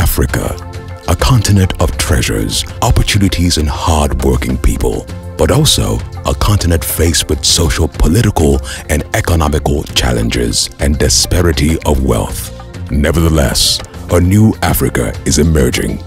Africa, a continent of treasures, opportunities and hard-working people, but also a continent faced with social, political and economical challenges and disparity of wealth. Nevertheless, a new Africa is emerging.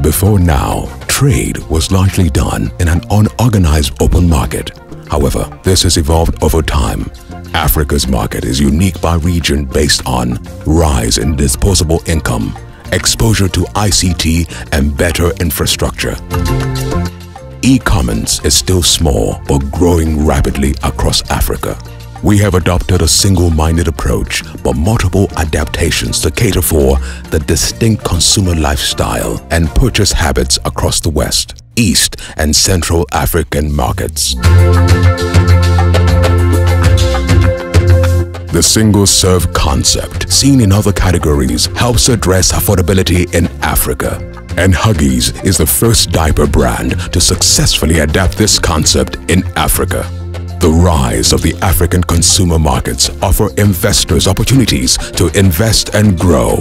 Before now, trade was largely done in an unorganized open market. However, this has evolved over time. Africa's market is unique by region based on rise in disposable income, exposure to ICT and better infrastructure. E-commerce is still small but growing rapidly across Africa. We have adopted a single-minded approach but multiple adaptations to cater for the distinct consumer lifestyle and purchase habits across the West, East and Central African markets. The single-serve concept, seen in other categories, helps address affordability in Africa. And Huggies is the first diaper brand to successfully adapt this concept in Africa. The rise of the African consumer markets offer investors opportunities to invest and grow.